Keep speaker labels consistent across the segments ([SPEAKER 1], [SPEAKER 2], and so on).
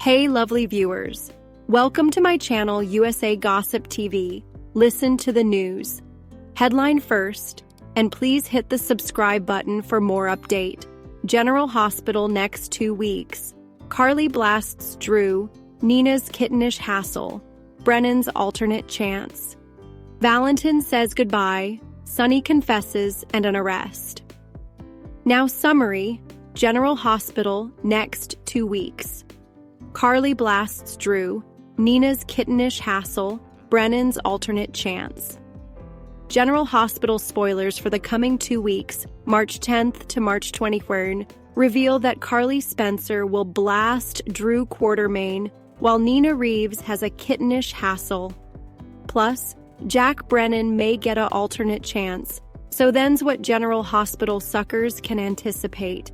[SPEAKER 1] Hey lovely viewers, welcome to my channel USA Gossip TV. Listen to the news. Headline first, and please hit the subscribe button for more update. General Hospital next 2 weeks. Carly blasts Drew, Nina's kittenish hassle, Brennan's alternate chance. Valentin says goodbye, Sonny confesses, and an arrest. Now summary, General Hospital next 2 weeks. Carly blasts Drew, Nina's kittenish hassle, Brennan's alternate chance. General Hospital spoilers for the coming 2 weeks, March 10th to March 23rd, reveal that Carly Spencer will blast Drew Quartermain, while Nina Reeves has a kittenish hassle. Plus, Jack Brennan may get an alternate chance, so then's what General Hospital suckers can anticipate.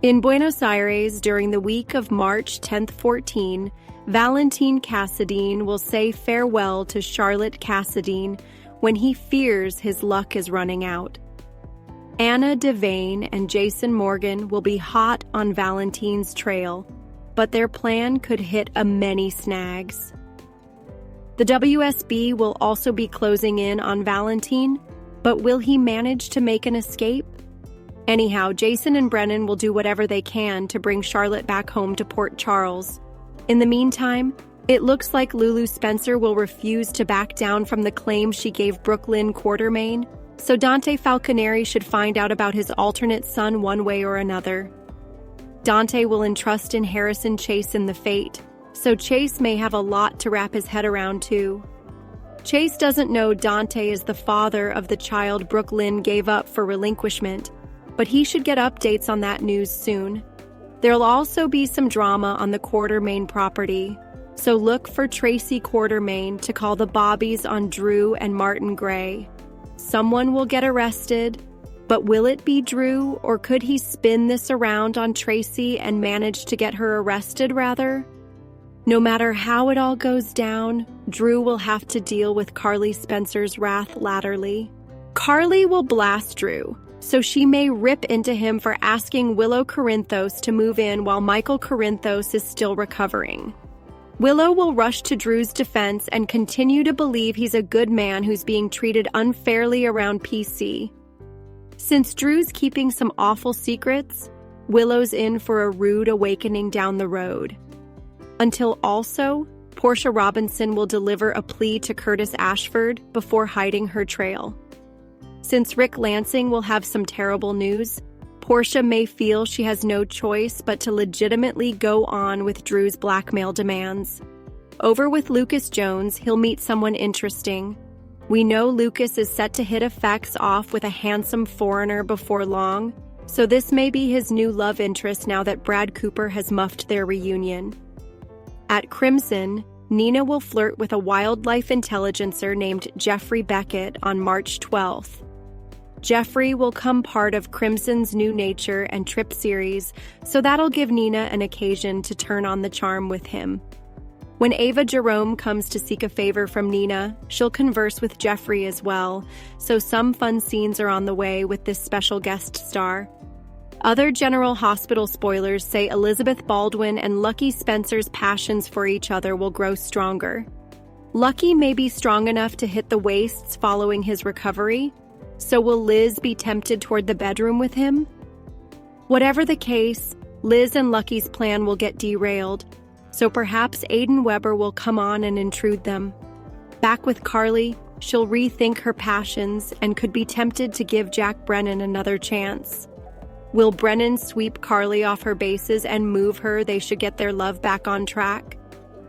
[SPEAKER 1] In Buenos Aires during the week of March 10-14, Valentin Cassadine will say farewell to Charlotte Cassadine when he fears his luck is running out. Anna Devane and Jason Morgan will be hot on Valentin's trail, but their plan could hit a many snags. The WSB will also be closing in on Valentin, but will he manage to make an escape? Anyhow, Jason and Brennan will do whatever they can to bring Charlotte back home to Port Charles. In the meantime, it looks like Lulu Spencer will refuse to back down from the claim she gave Brooklyn Quartermain, so Dante Falconeri should find out about his alternate son one way or another. Dante will entrust in Harrison Chase in the fate, so Chase may have a lot to wrap his head around too. Chase doesn't know Dante is the father of the child Brooklyn gave up for relinquishment, but he should get updates on that news soon. There'll also be some drama on the Quartermain property, so look for Tracy Quartermain to call the bobbies on Drew and Martin Gray. Someone will get arrested, but will it be Drew, or could he spin this around on Tracy and manage to get her arrested rather? No matter how it all goes down, Drew will have to deal with Carly Spencer's wrath latterly. Carly will blast Drew, so she may rip into him for asking Willow Corinthos to move in while Michael Corinthos is still recovering. Willow will rush to Drew's defense and continue to believe he's a good man who's being treated unfairly around PC. Since Drew's keeping some awful secrets, Willow's in for a rude awakening down the road. Until also, Portia Robinson will deliver a plea to Curtis Ashford before hiding her trail. Since Rick Lansing will have some terrible news, Portia may feel she has no choice but to legitimately go on with Drew's blackmail demands. Over with Lucas Jones, he'll meet someone interesting. We know Lucas is set to hit effects off with a handsome foreigner before long, so this may be his new love interest now that Brad Cooper has muffed their reunion. At Crimson, Nina will flirt with a wildlife intelligencer named Jeffrey Beckett on March 12th. Jeffrey will come part of Crimson's New Nature and Trip series, so that'll give Nina an occasion to turn on the charm with him. When Ava Jerome comes to seek a favor from Nina, she'll converse with Jeffrey as well, so some fun scenes are on the way with this special guest star. Other General Hospital spoilers say Elizabeth Baldwin and Lucky Spencer's passions for each other will grow stronger. Lucky may be strong enough to hit the wastes following his recovery, so will Liz be tempted toward the bedroom with him? Whatever the case, Liz and Lucky's plan will get derailed, so perhaps Aiden Weber will come on and intrude them. Back with Carly, she'll rethink her passions and could be tempted to give Jack Brennan another chance. Will Brennan sweep Carly off her bases and move her they should get their love back on track?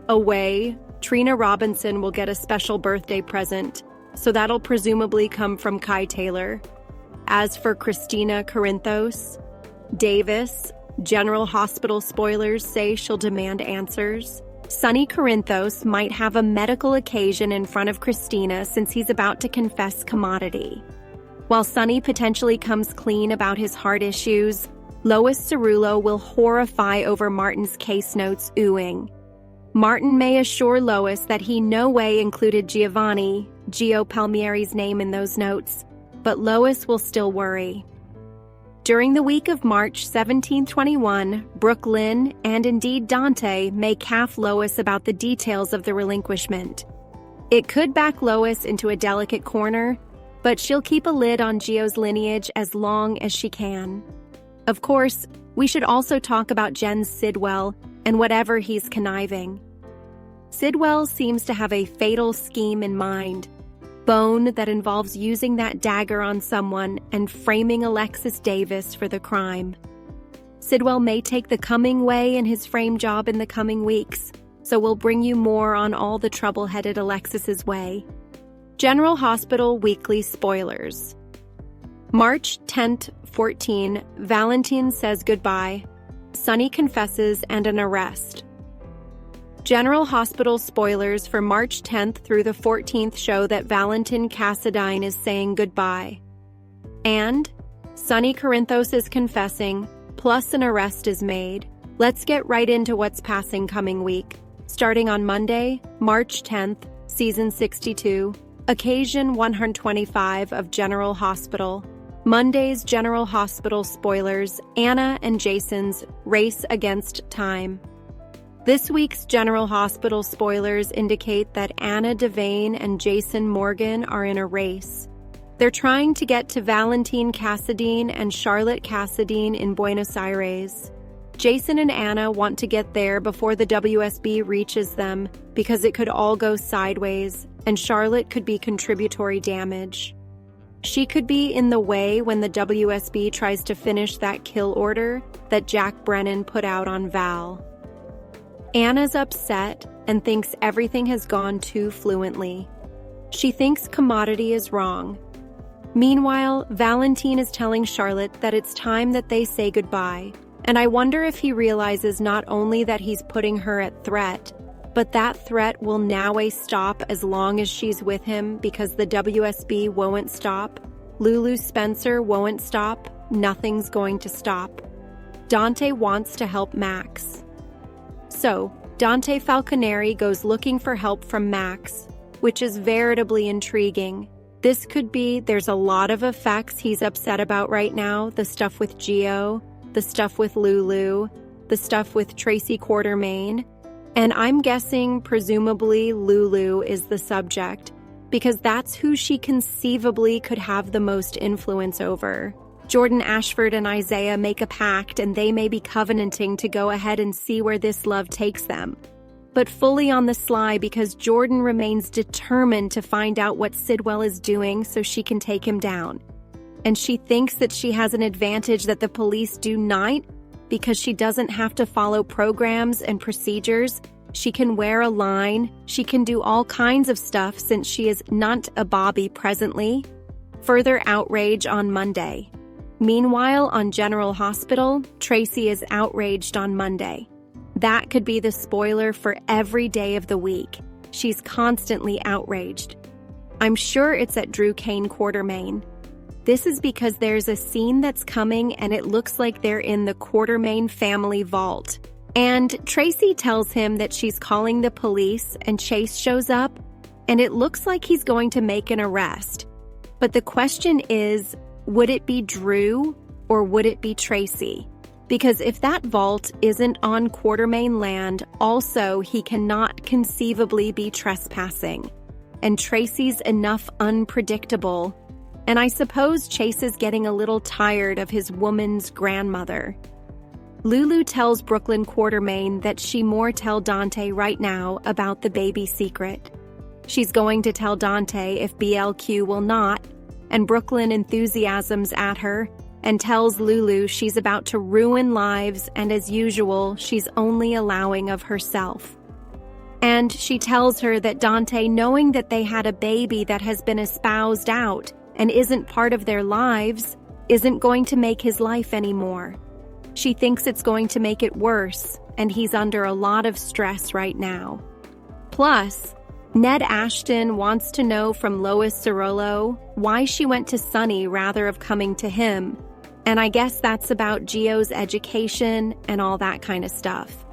[SPEAKER 1] Away, Trina Robinson will get a special birthday present, so that'll presumably come from Kai Taylor. As for Christina Corinthos, Davis, General Hospital spoilers say she'll demand answers. Sonny Corinthos might have a medical occasion in front of Christina since he's about to confess commodity. While Sonny potentially comes clean about his heart issues, Lois Cerullo will horrify over Martin's case notes oohing. Martin may assure Lois that he no way included Giovanni, Gio Palmieri's name in those notes, but Lois will still worry. During the week of March 1721, Brooklyn, and indeed Dante, may chaff Lois about the details of the relinquishment. It could back Lois into a delicate corner, but she'll keep a lid on Gio's lineage as long as she can. Of course, we should also talk about Jen's Sidwell and whatever he's conniving. Sidwell seems to have a fatal scheme in mind, bone that involves using that dagger on someone and framing Alexis Davis for the crime. Sidwell may take the coming way in his frame job in the coming weeks, so we'll bring you more on all the trouble-headed Alexis's way. General Hospital Weekly Spoilers. March 10th, 14, Valentin says goodbye. Sonny confesses and an arrest. General Hospital spoilers for March 10th through the 14th show that Valentin Cassadine is saying goodbye. And Sonny Corinthos is confessing, plus an arrest is made. Let's get right into what's passing coming week. Starting on Monday, March 10th, Season 62, Occasion 125 of General Hospital. Monday's General Hospital spoilers, Anna and Jason's Race Against Time. This week's General Hospital spoilers indicate that Anna Devane and Jason Morgan are in a race. They're trying to get to Valentin Cassadine and Charlotte Cassadine in Buenos Aires. Jason and Anna want to get there before the WSB reaches them because it could all go sideways, and Charlotte could be contributory damage. She could be in the way when the WSB tries to finish that kill order that Jack Brennan put out on Val. Anna's upset and thinks everything has gone too fluently. She thinks commodity is wrong. Meanwhile, Valentin is telling Charlotte that it's time that they say goodbye, and I wonder if he realizes not only that he's putting her at threat, but that threat will now stop as long as she's with him because the WSB won't stop, Lulu Spencer won't stop, nothing's going to stop. Dante wants to help Max. So, Dante Falconeri goes looking for help from Max, which is veritably intriguing. This could be there's a lot of effects he's upset about right now, the stuff with Gio, the stuff with Lulu, the stuff with Tracy Quartermaine, and I'm guessing presumably Lulu is the subject, because that's who she conceivably could have the most influence over. Jordan Ashford and Isaiah make a pact and they may be covenanting to go ahead and see where this love takes them. But fully on the sly because Jordan remains determined to find out what Sidwell is doing so she can take him down. And she thinks that she has an advantage that the police do not because she doesn't have to follow programs and procedures. She can wear a line, she can do all kinds of stuff since she is not a Bobby presently. Further outrage on Monday. Meanwhile, on General Hospital, Tracy is outraged on Monday. That could be the spoiler for every day of the week. She's constantly outraged. I'm sure it's at Drew Kane Quartermaine. This is because there's a scene that's coming and it looks like they're in the Quartermaine family vault. And Tracy tells him that she's calling the police and Chase shows up, and it looks like he's going to make an arrest. But the question is, would it be Drew or would it be Tracy? Because if that vault isn't on Quartermaine land, also he cannot conceivably be trespassing. And Tracy's enough unpredictable. And I suppose Chase is getting a little tired of his woman's grandmother. Lulu tells Brooklyn Quartermaine that she more tell Dante right now about the baby secret. She's going to tell Dante if BLQ will not, and Brooklyn enthusiasms at her and tells Lulu she's about to ruin lives and as usual, she's only allowing of herself. And she tells her that Dante, knowing that they had a baby that has been espoused out and isn't part of their lives, isn't going to make his life anymore. She thinks it's going to make it worse, and he's under a lot of stress right now. Plus, Ned Ashton wants to know from Lois Cerullo why she went to Sonny rather of coming to him, and I guess that's about Gio's education and all that kind of stuff.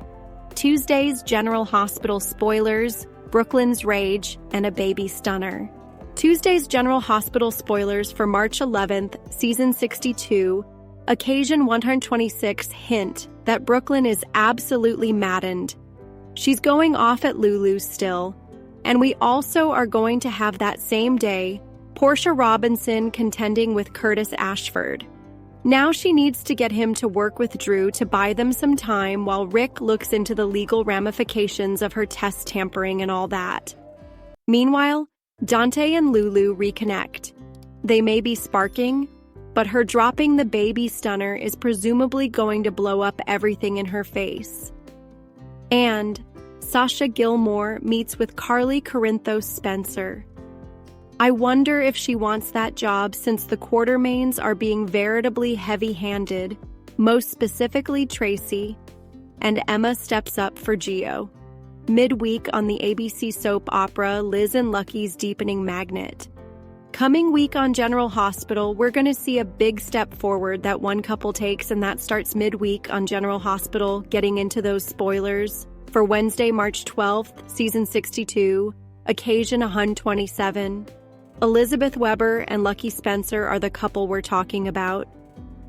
[SPEAKER 1] Tuesday's General Hospital spoilers, Brooklyn's rage, and a baby stunner. Tuesday's General Hospital spoilers for March 11th, Season 62, Occasion 126 hint that Brooklyn is absolutely maddened. She's going off at Lulu still, and we also are going to have that same day Portia Robinson contending with Curtis Ashford. Now she needs to get him to work with Drew to buy them some time while Rick looks into the legal ramifications of her test tampering and all that. Meanwhile, Dante and Lulu reconnect. They may be sparking, but her dropping the baby stunner is presumably going to blow up everything in her face. And Sasha Gilmore meets with Carly Corinthos Spencer. I wonder if she wants that job since the Quartermains are being veritably heavy-handed, most specifically Tracy, and Emma steps up for Gio. Midweek on the ABC soap opera Liz and Lucky's Deepening Magnet. Coming week on General Hospital, we're going to see a big step forward that one couple takes, and that starts midweek on General Hospital, getting into those spoilers for Wednesday, March 12th, season 62, occasion 127. Elizabeth Weber and Lucky Spencer are the couple we're talking about.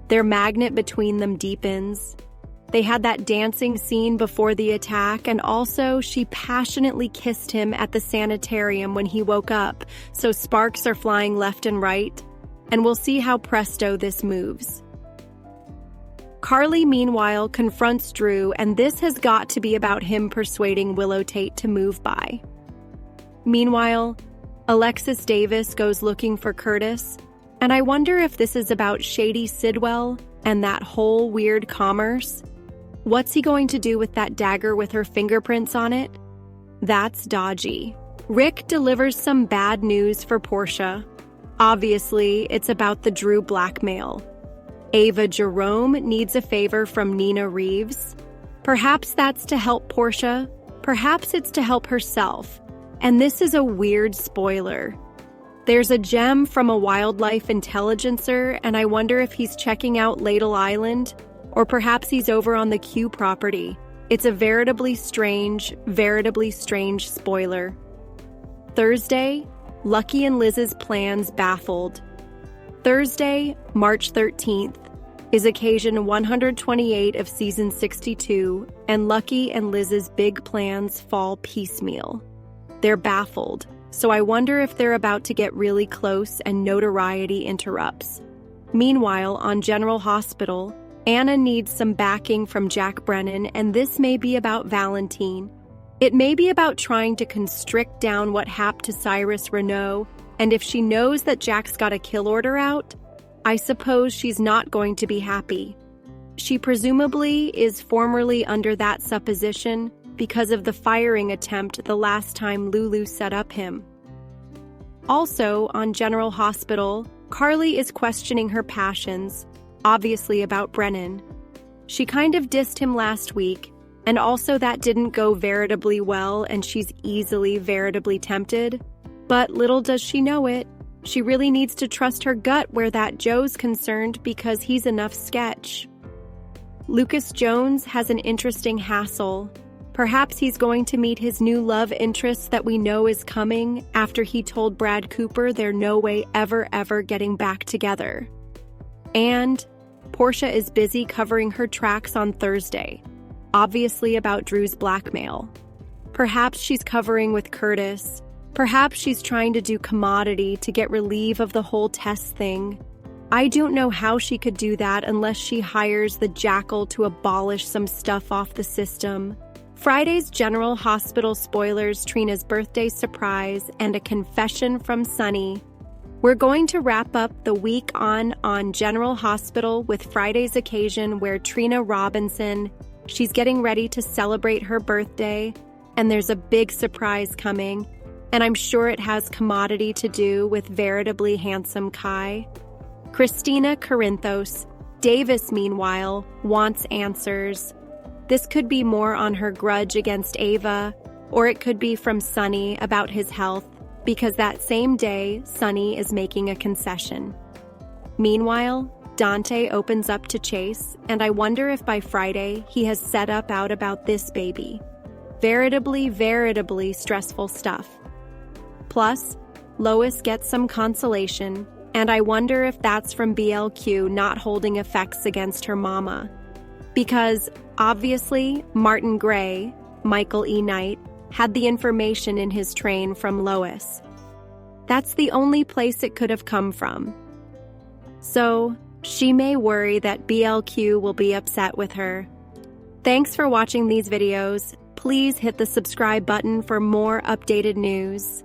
[SPEAKER 1] Their magnet between them deepens. They had that dancing scene before the attack, and also she passionately kissed him at the sanitarium when he woke up, so sparks are flying left and right, and we'll see how presto this moves. Carly, meanwhile, confronts Drew, and this has got to be about him persuading Willow Tate to move by. Meanwhile, Alexis Davis goes looking for Curtis, and I wonder if this is about Shady Sidwell and that whole weird commerce. What's he going to do with that dagger with her fingerprints on it? That's dodgy. Rick delivers some bad news for Portia. Obviously, it's about the Drew blackmail. Ava Jerome needs a favor from Nina Reeves. Perhaps that's to help Portia. Perhaps it's to help herself. And this is a weird spoiler. There's a gem from a wildlife intelligencer, and I wonder if he's checking out Ladle Island, or perhaps he's over on the Q property. It's a veritably strange spoiler. Thursday, Lucky and Liz's plans baffled. Thursday, March 13th, is occasion 128 of season 62, and Lucky and Liz's big plans fall piecemeal. They're baffled, so I wonder if they're about to get really close and notoriety interrupts. Meanwhile, on General Hospital, Anna needs some backing from Jack Brennan, and this may be about Valentin. It may be about trying to constrict down what happened to Cyrus Renault, and if she knows that Jack's got a kill order out, I suppose she's not going to be happy. She presumably is formerly under that supposition because of the firing attempt the last time Lulu set up him. Also, on General Hospital, Carly is questioning her passions, obviously about Brennan. She kind of dissed him last week, and also that didn't go veritably well, and she's easily veritably tempted. But little does she know it, she really needs to trust her gut where that Joe's concerned because he's enough sketch. Lucas Jones has an interesting hassle. Perhaps he's going to meet his new love interest that we know is coming after he told Brad Cooper they're no way ever getting back together. And Portia is busy covering her tracks on Thursday, obviously about Drew's blackmail. Perhaps she's covering with Curtis. Perhaps she's trying to do commodity to get relief of the whole test thing. I don't know how she could do that unless she hires the Jackal to abolish some stuff off the system. Friday's General Hospital spoilers, Trina's birthday surprise, and a confession from Sonny. We're going to wrap up the week on General Hospital with Friday's occasion where Trina Robinson, she's getting ready to celebrate her birthday, and there's a big surprise coming, and I'm sure it has commodity to do with veritably handsome Kai. Christina Corinthos Davis, meanwhile, wants answers. This could be more on her grudge against Ava, or it could be from Sonny about his health, because that same day, Sonny is making a concession. Meanwhile, Dante opens up to Chase, and I wonder if by Friday he has set up out about this baby. Veritably stressful stuff. Plus, Lois gets some consolation. And I wonder if that's from BLQ not holding effects against her mama. Because, obviously, Martin Gray, Michael E. Knight, had the information in his train from Lois. That's the only place it could have come from. So, she may worry that BLQ will be upset with her. Thanks for watching these videos. Please hit the subscribe button for more updated news.